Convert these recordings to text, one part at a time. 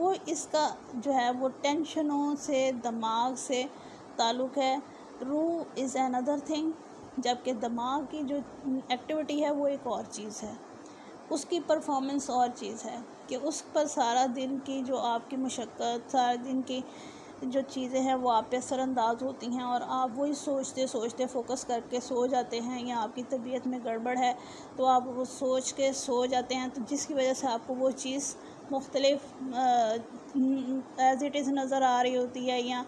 وہ اس کا جو ہے وہ ٹینشنوں سے، دماغ سے تعلق ہے. روح از another thing، جبکہ دماغ کی جو ایکٹیویٹی ہے وہ ایک اور چیز ہے، اس کی پرفارمنس اور چیز ہے کہ اس پر سارا دن کی جو آپ کی مشقت، سارا دن کی جو چیزیں ہیں وہ آپ پہ اثر انداز ہوتی ہیں، اور آپ وہی سوچتے سوچتے فوکس کر کے سو جاتے ہیں، یا آپ کی طبیعت میں گڑبڑ ہے تو آپ وہ سوچ کے سو جاتے ہیں، تو جس کی وجہ سے آپ کو وہ چیز مختلف ایز اٹ از نظر آ رہی ہوتی ہے، یا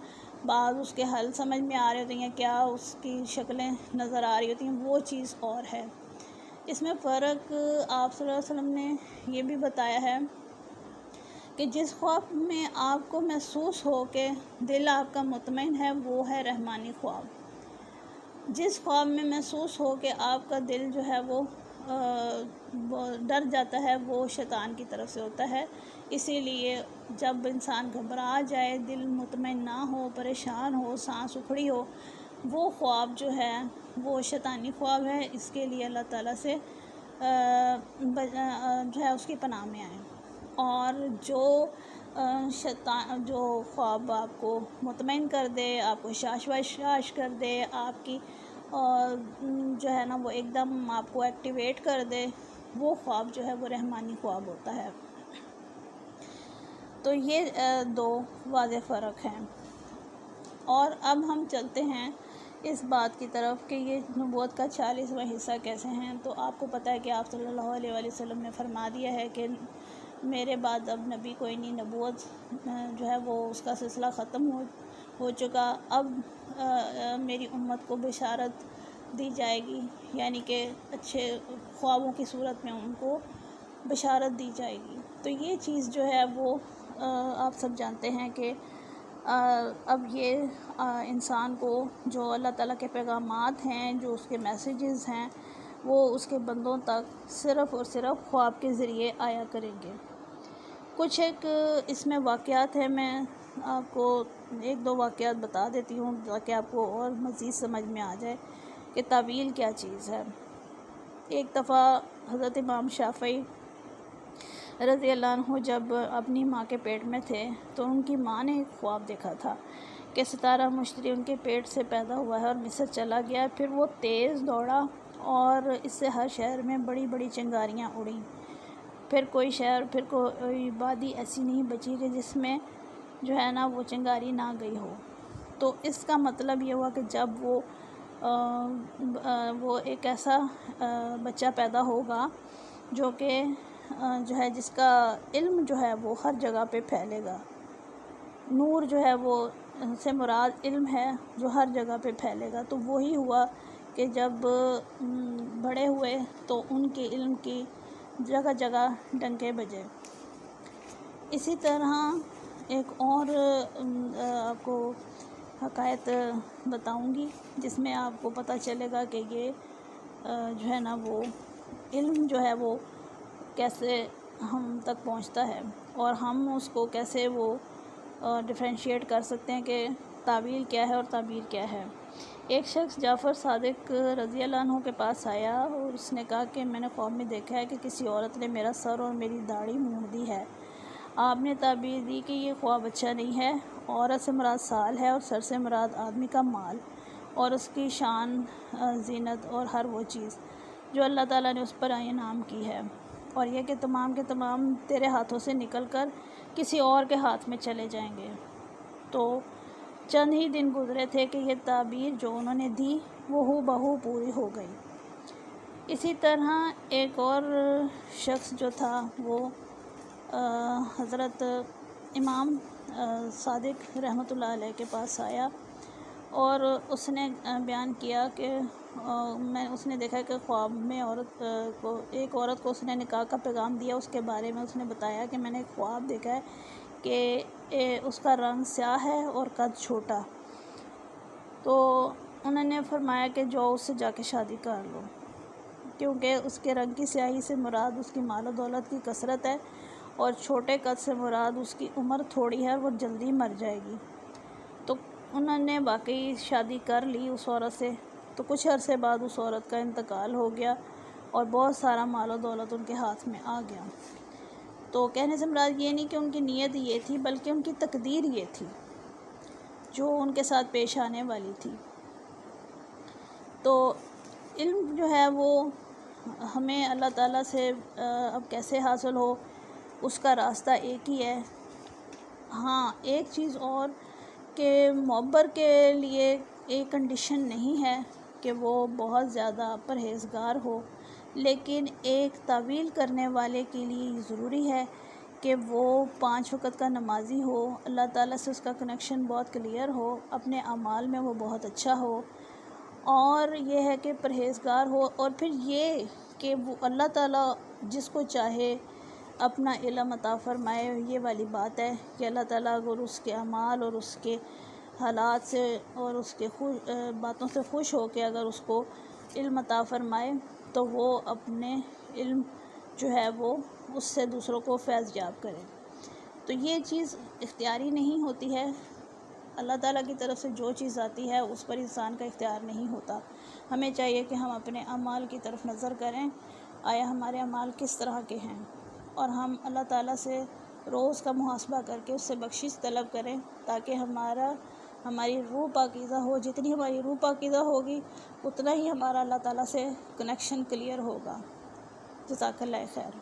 بعض اس کے حل سمجھ میں آ رہے ہوتے ہیں، کیا اس کی شکلیں نظر آ رہی ہوتی ہیں، وہ چیز اور ہے. اس میں فرق آپ صلی اللہ علیہ وسلم نے یہ بھی بتایا ہے کہ جس خواب میں آپ کو محسوس ہو کہ دل آپ کا مطمئن ہے وہ ہے رحمانی خواب. جس خواب میں محسوس ہو کہ آپ کا دل جو ہے وہ ڈر جاتا ہے وہ شیطان کی طرف سے ہوتا ہے. اسی لیے جب انسان گھبرا جائے، دل مطمئن نہ ہو، پریشان ہو، سانس اکھڑی ہو، وہ خواب جو ہے وہ شیطانی خواب ہے. اس کے لیے اللہ تعالیٰ سے جو ہے اس کی پناہ میں آئیں. اور جو خواب آپ کو مطمئن کر دے، آپ کو شاش کر دے، آپ کی جو ہے نا وہ ایک دم آپ کو ایکٹیویٹ کر دے، وہ خواب جو ہے وہ رحمانی خواب ہوتا ہے. تو یہ دو واضح فرق ہیں. اور اب ہم چلتے ہیں اس بات کی طرف کہ یہ نبوت کا 40واں حصہ کیسے ہیں. تو آپ کو پتہ ہے کہ آپ صلی اللہ علیہ وآلہ وسلم نے فرما دیا ہے کہ میرے بعد اب نبی کوئی نہیں، نبوت جو ہے وہ اس کا سلسلہ ختم ہو چکا. اب میری امت کو بشارت دی جائے گی، یعنی کہ اچھے خوابوں کی صورت میں ان کو بشارت دی جائے گی. تو یہ چیز جو ہے وہ آپ سب جانتے ہیں کہ اب یہ انسان کو جو اللہ تعالیٰ کے پیغامات ہیں، جو اس کے میسیجز ہیں، وہ اس کے بندوں تک صرف اور صرف خواب کے ذریعے آیا کریں گے. کچھ ایک اس میں واقعات ہیں، میں آپ کو ایک دو واقعات بتا دیتی ہوں تاکہ آپ کو اور مزید سمجھ میں آ جائے کہ تعویل کیا چیز ہے. ایک دفعہ حضرت امام شافعی رضی اللہ عنہ جب اپنی ماں کے پیٹ میں تھے تو ان کی ماں نے ایک خواب دیکھا تھا کہ ستارہ مشتری ان کے پیٹ سے پیدا ہوا ہے اور مصر چلا گیا. پھر وہ تیز دوڑا اور اس سے ہر شہر میں بڑی بڑی چنگاریاں اڑیں. پھر کوئی شہر، پھر کوئی وادی ایسی نہیں بچی کہ جس میں جو ہے نا وہ چنگاری نہ گئی ہو. تو اس کا مطلب یہ ہوا کہ جب وہ ایک ایسا بچہ پیدا ہوگا جو کہ جو ہے جس کا علم جو ہے وہ ہر جگہ پہ پھیلے گا. نور جو ہے وہ سے مراد علم ہے جو ہر جگہ پہ پھیلے گا. تو وہی ہوا کہ جب بڑے ہوئے تو ان کے علم کی جگہ جگہ ڈنکے بجے. اسی طرح ایک اور آپ کو حکایت بتاؤں گی جس میں آپ کو پتہ چلے گا کہ یہ جو ہے نا وہ علم جو ہے وہ کیسے ہم تک پہنچتا ہے اور ہم اس کو کیسے وہ ڈفرینشیٹ کر سکتے ہیں کہ تعویل کیا ہے اور تعبیر کیا ہے. ایک شخص جعفر صادق رضی اللہ عنہ کے پاس آیا اور اس نے کہا کہ میں نے خواب میں دیکھا ہے کہ کسی عورت نے میرا سر اور میری داڑھی مونڈ دی ہے. آپ نے تعبیر دی کہ یہ خواب اچھا نہیں ہے. عورت سے مراد سال ہے اور سر سے مراد آدمی کا مال اور اس کی شان، زینت اور ہر وہ چیز جو اللہ تعالیٰ نے اس پر انعام کی ہے، اور یہ کہ تمام کے تمام تیرے ہاتھوں سے نکل کر کسی اور کے ہاتھ میں چلے جائیں گے. تو چند ہی دن گزرے تھے کہ یہ تعبیر جو انہوں نے دی وہ ہو بہو پوری ہو گئی. اسی طرح ایک اور شخص جو تھا وہ حضرت امام صادق رحمۃ اللہ علیہ کے پاس آیا اور اس نے بیان کیا کہ اس نے دیکھا کہ خواب میں ایک عورت کو اس نے نکاح کا پیغام دیا. اس کے بارے میں اس نے بتایا کہ میں نے ایک خواب دیکھا ہے کہ اس کا رنگ سیاہ ہے اور قد چھوٹا. تو انہوں نے فرمایا کہ جو اس سے جا کے شادی کر لو، کیونکہ اس کے رنگ کی سیاہی سے مراد اس کی مال و دولت کی کثرت ہے اور چھوٹے قد سے مراد اس کی عمر تھوڑی ہے اور وہ جلدی مر جائے گی. تو انہوں نے واقعی شادی کر لی اس عورت سے. تو کچھ عرصے بعد اس عورت کا انتقال ہو گیا اور بہت سارا مال و دولت ان کے ہاتھ میں آ گیا. تو کہنے سے مراد یہ نہیں کہ ان کی نیت یہ تھی، بلکہ ان کی تقدیر یہ تھی جو ان کے ساتھ پیش آنے والی تھی۔ تو علم جو ہے وہ ہمیں اللہ تعالیٰ سے اب کیسے حاصل ہو، اس کا راستہ ایک ہی ہے۔ ہاں ایک چیز اور کہ معبر کے لیے ایک کنڈیشن نہیں ہے کہ وہ بہت زیادہ پرہیزگار ہو، لیکن ایک تعویل کرنے والے کے لیے یہ ضروری ہے کہ وہ 5 وقت کا نمازی ہو، اللہ تعالیٰ سے اس کا کنیکشن بہت کلیئر ہو، اپنے اعمال میں وہ بہت اچھا ہو، اور یہ ہے کہ پرہیزگار ہو، اور پھر یہ کہ وہ اللہ تعالیٰ جس کو چاہے اپنا علم عطا فرمائے۔ یہ والی بات ہے کہ اللہ تعالیٰ اگر اس کے اعمال اور اس کے حالات سے اور اس کے باتوں سے خوش ہو کے اگر اس کو علم عطا فرمائے تو وہ اپنے علم جو ہے وہ اس سے دوسروں کو فیض یاب کرے۔ تو یہ چیز اختیاری نہیں ہوتی ہے، اللہ تعالیٰ کی طرف سے جو چیز آتی ہے اس پر انسان کا اختیار نہیں ہوتا۔ ہمیں چاہیے کہ ہم اپنے اعمال کی طرف نظر کریں، آیا ہمارے اعمال کس طرح کے ہیں، اور ہم اللہ تعالیٰ سے روز کا محاسبہ کر کے اس سے بخشش طلب کریں تاکہ ہماری روح پاکیزہ ہو۔ جتنی ہماری روح پاکیزہ ہوگی اتنا ہی ہمارا اللہ تعالیٰ سے کنیکشن کلیئر ہوگا۔ جزاک اللہ خیر۔